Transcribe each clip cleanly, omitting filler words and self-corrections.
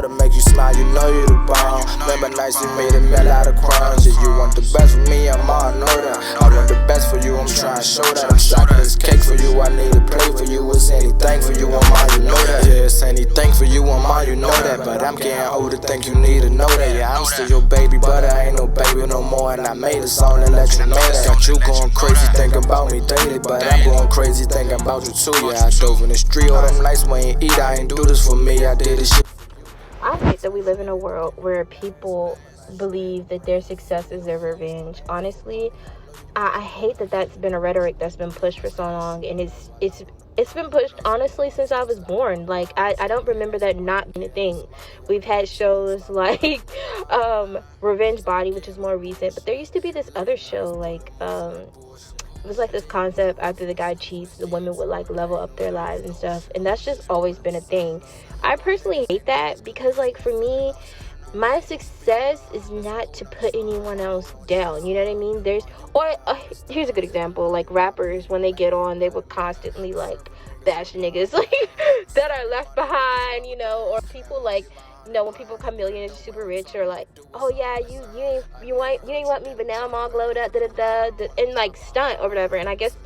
To make you smile, you know you the bomb. Remember nights we made it melt out of crumbs. Yeah, you want the best for me, I'm all know that. I want the best for you, I'm trying to show that. I'm stacking this cake for you, I need a plate for you. It's anything for you, I'm all, you know that. Yeah, it's anything for you, I'm all, you know that. But I'm getting older, think you need to know that. Yeah, I'm still your baby, but I ain't no baby no more. And I made a song to let you know that. Got you going crazy, thinking about me daily, but I'm going crazy, thinking about you too. Yeah, I dove in the street all them nights we ain't eat. I ain't do this for me, I did this shit. I hate that we live in a world where people believe that their success is their revenge. Honestly, I hate that that's been a rhetoric that's been pushed for so long, and it's been pushed honestly since I was born. Like I don't remember that not being a thing. We've had shows like Revenge Body, which is more recent, but there used to be this other show like it was like this concept after the guy cheats, the women would like level up their lives and stuff, and that's just always been a thing. I personally hate that because like for me, my success is not to put anyone else down, you know what I mean? Here's a good example, like rappers, when they get on, they would constantly like bash niggas like that are left behind, you know, or people like, you know, when people become millionaires, super rich, or like, oh yeah, you ain't want me, but now I'm all glowed up, and like Stunt or whatever. And I guess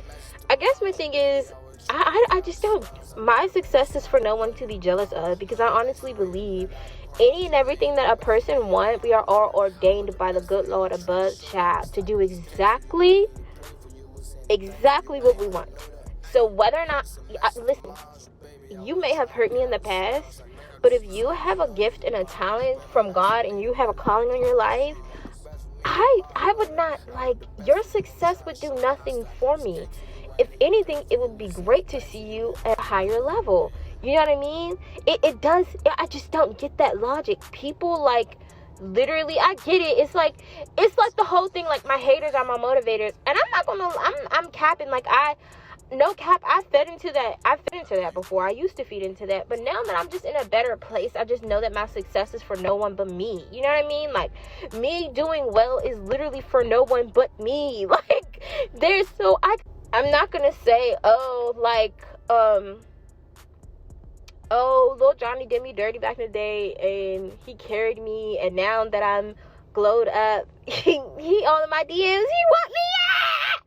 my thing is, I just don't. My success is for no one to be jealous of, because I honestly believe any and everything that a person wants, we are all ordained by the good Lord above, child, to do exactly what we want. So whether or not, listen, you may have hurt me in the past, but if you have a gift and a talent from God and you have a calling on your life, I would not, like, your success would do nothing for me. If anything, it would be great to see you at a higher level. You know what I mean? It does. I just don't get that logic. People, like, literally, I get it. It's like the whole thing, like, my haters are my motivators. And I'm capping, like, no cap, I fed into that before. I used to feed into that, but now that I'm just in a better place, I just know that my success is for no one but me. You know what I mean? Like, me doing well is literally for no one but me. Like, I'm not gonna say, Lil Johnny did me dirty back in the day and he carried me, and now that I'm glowed up, he all in my DMs, he want me.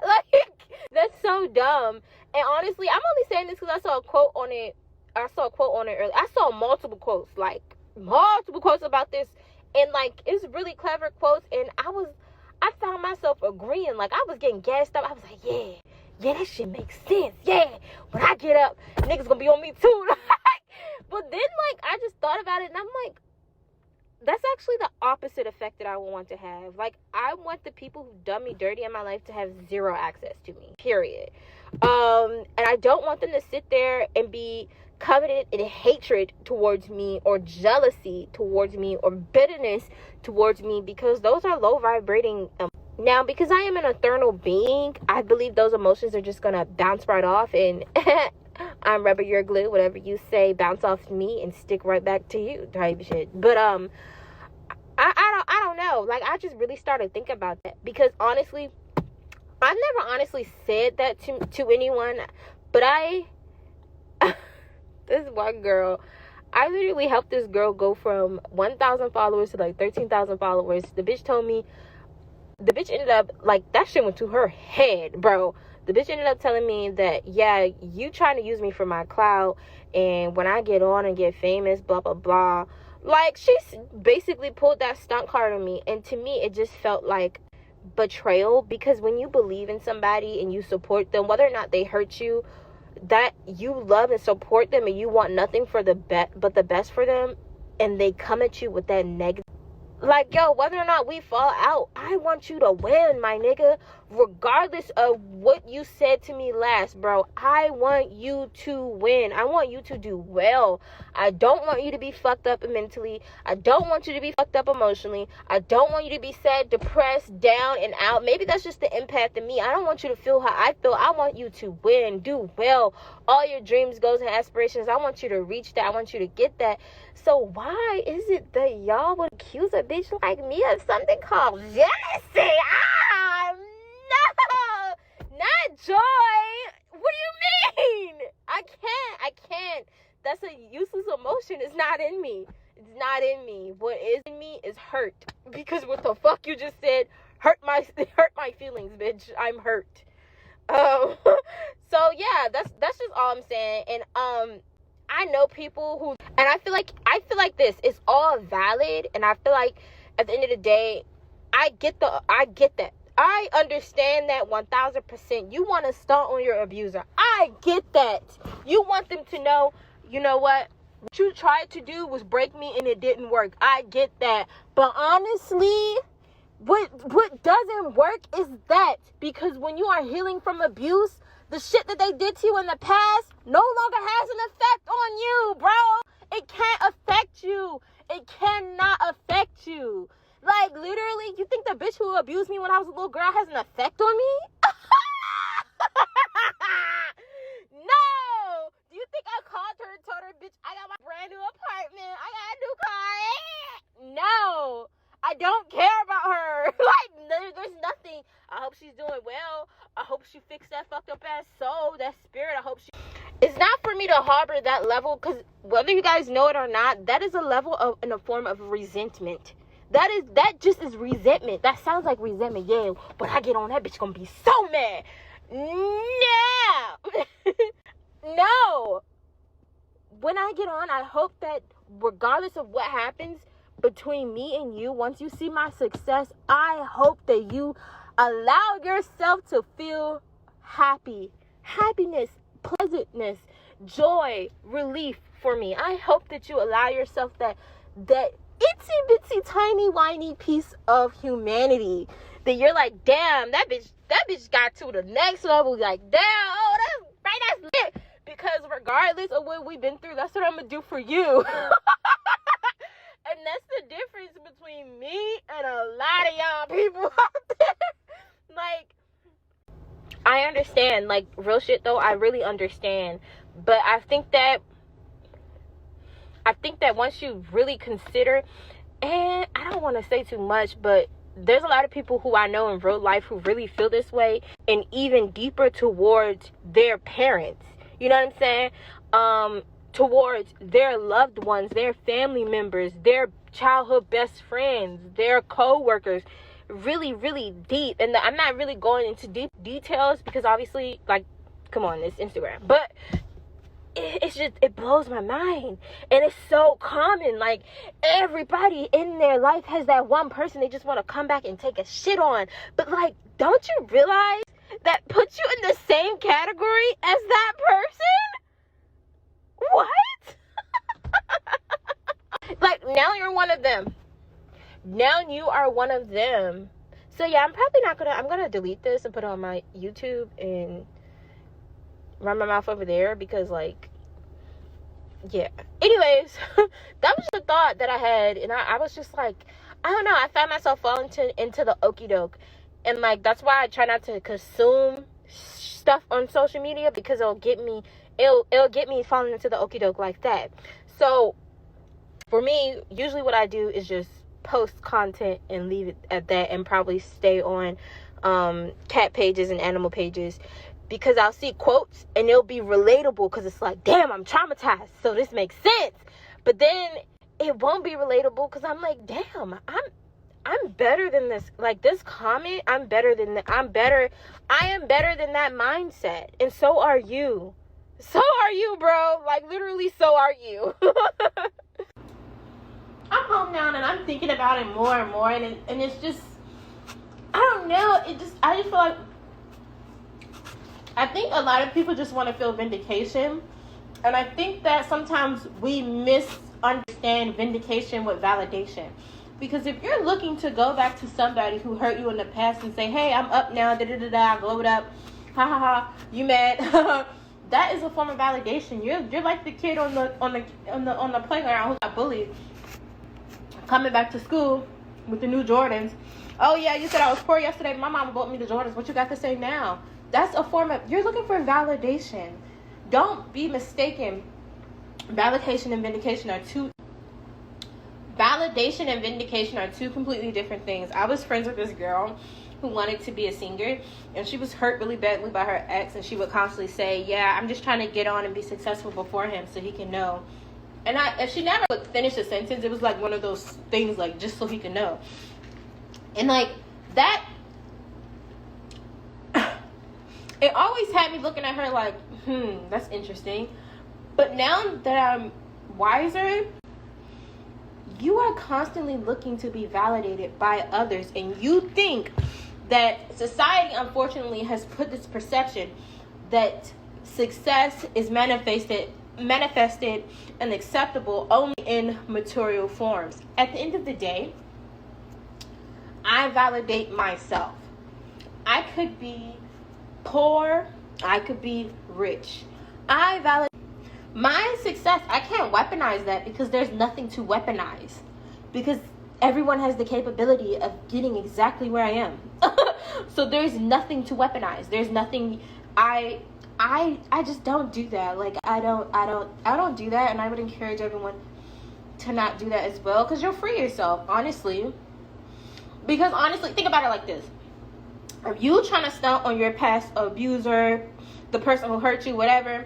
Like, that's so dumb. And honestly, I'm only saying this because I saw a quote on it earlier. I saw multiple quotes about this, and like, it's really clever quotes, and I found myself agreeing. Like, I was getting gassed up. I was like, yeah, that shit makes sense. Yeah, when I get up, niggas gonna be on me too. But then, like, I just thought about it, and I'm like, that's actually the opposite effect that I want to have. Like, I want the people who've done me dirty in my life to have zero access to me, period. And I don't want them to sit there and be coveted in hatred towards me, or jealousy towards me, or bitterness towards me, because those are low vibrating. Now, because I am an eternal being, I believe those emotions are just gonna bounce right off, and I'm rubber, you're glue, whatever you say, bounce off me and stick right back to you type shit. But I don't know. Like, I just really started thinking about that, because honestly, I've never honestly said that to anyone, but this one girl, I literally helped this girl go from 1,000 followers to like 13,000 followers. The bitch ended up, like, that shit went to her head, bro. The bitch ended up telling me that, yeah, you trying to use me for my clout, and when I get on and get famous, blah, blah, blah. Like, she basically pulled that stunt card on me, and to me, it just felt like betrayal, because when you believe in somebody and you support them, whether or not they hurt you, that you love and support them, and you want nothing for but the best for them, and they come at you with that negative. Like, yo, whether or not we fall out, I want you to win, my nigga. Regardless of what you said to me last, bro, I want you to win. I want you to do well. I don't want you to be fucked up mentally. I don't want you to be fucked up emotionally. I don't want you to be sad, depressed, down, and out. Maybe that's just the empath in me. I don't want you to feel how I feel. I want you to win, do well. All your dreams, goals, and aspirations, I want you to reach that. I want you to get that. So why is it that y'all would accuse a bitch like me of something called jealousy? No, not joy. What do you mean? I can't. That's a useless emotion. It's not in me. It's not in me. What is in me is hurt. Because what the fuck you just said hurt my feelings, bitch. I'm hurt. So yeah, that's just all I'm saying. And I know people who, and I feel like this is all valid, and I feel like at the end of the day, I get that. I understand that 1000%. You want to stunt on your abuser. I get that. You want them to know, you know what you tried to do was break me and it didn't work. I get that. But honestly, what doesn't work is that, because when you are healing from abuse, the shit that they did to you in the past no longer has an effect on you, bro. It can't affect you. It cannot affect you. Like, literally, you think the bitch who abused me when I was a little girl has an effect on me? No! Do you think I called her and told her, bitch, I got my brand new apartment, I got a new car? No! I don't care about her. Like, there's nothing. I hope she's doing well. I hope she fixed that fucked up ass soul, that spirit. I hope she... It's not for me to harbor that level, because whether you guys know it or not, that is a level of, in a form of resentment. That just is resentment. That sounds like resentment. Yeah, but I get on, that bitch gonna be so mad. No. No. When I get on, I hope that regardless of what happens between me and you, once you see my success, I hope that you allow yourself to feel happiness, pleasantness, joy, relief for me. I hope that you allow yourself that itsy bitsy tiny whiny piece of humanity, that you're like, damn, that bitch got to the next level. Like, damn, oh, that's right, that's lit. Because regardless of what we've been through, that's what I'm gonna do for you. And that's the difference between me and a lot of y'all people out there. Like, I understand, like, real shit though, I really understand. But I think that once you really consider, and I don't want to say too much, but there's a lot of people who I know in real life who really feel this way, and even deeper towards their parents. You know what I'm saying? Towards their loved ones, their family members, their childhood best friends, their co-workers. Really, really deep. And I'm not really going into deep details because obviously, like, come on, it's Instagram. But it's just, it blows my mind. And it's so common. Like, everybody in their life has that one person they just want to come back and take a shit on. But, like, don't you realize that puts you in the same category as that person? What? Like, now you're one of them. Now you are one of them. So yeah, I'm gonna delete this and put it on my YouTube and run my mouth over there, because, like, yeah. Anyways, that was the thought that I had, and I was just like, I don't know, I found myself falling into the okie doke. And, like, that's why I try not to consume stuff on social media, because it'll get me falling into the okie doke like that. So for me, usually what I do is just post content and leave it at that, and probably stay on cat pages and animal pages, because I'll see quotes and it'll be relatable, because it's like, damn, I'm traumatized, so this makes sense. But then it won't be relatable, because I'm like, damn, I'm better than this. Like, this comment, I am better than that mindset. And so are you. So are you, bro. Like, literally, so are you. I'm home now, and I'm thinking about it more and more, and it's just, I don't know, I just feel like, I think a lot of people just want to feel vindication, and I think that sometimes we misunderstand vindication with validation. Because if you're looking to go back to somebody who hurt you in the past and say, hey, I'm up now, I glowed up, ha ha ha, you mad, that is a form of validation. You're like the kid on the playground who got bullied, coming back to school with the new Jordans. Oh yeah, you said I was poor yesterday, my mom bought me the Jordans, what you got to say now? That's a form of, you're looking for validation. Don't be mistaken. Validation and vindication are two completely different things. I was friends with this girl who wanted to be a singer, and she was hurt really badly by her ex, and she would constantly say, yeah, I'm just trying to get on and be successful before him so he can know. And she never would finish a sentence. It was like one of those things, like, just so he could know. And like that, it always had me looking at her like, that's interesting. But now that I'm wiser, you are constantly looking to be validated by others, and you think that society, unfortunately, has put this perception that success is manifested and acceptable only in material forms. At the end of the day, I validate myself. I could be poor, I could be rich. I validate my success. I can't weaponize that because there's nothing to weaponize, because everyone has the capability of getting exactly where I am. So there's nothing to weaponize. There's nothing. I just don't do that. Like I don't do that, and I would encourage everyone to not do that as well, because you'll free yourself, honestly. Because honestly, think about it like this: if you trying to stunt on your past abuser, the person who hurt you, whatever,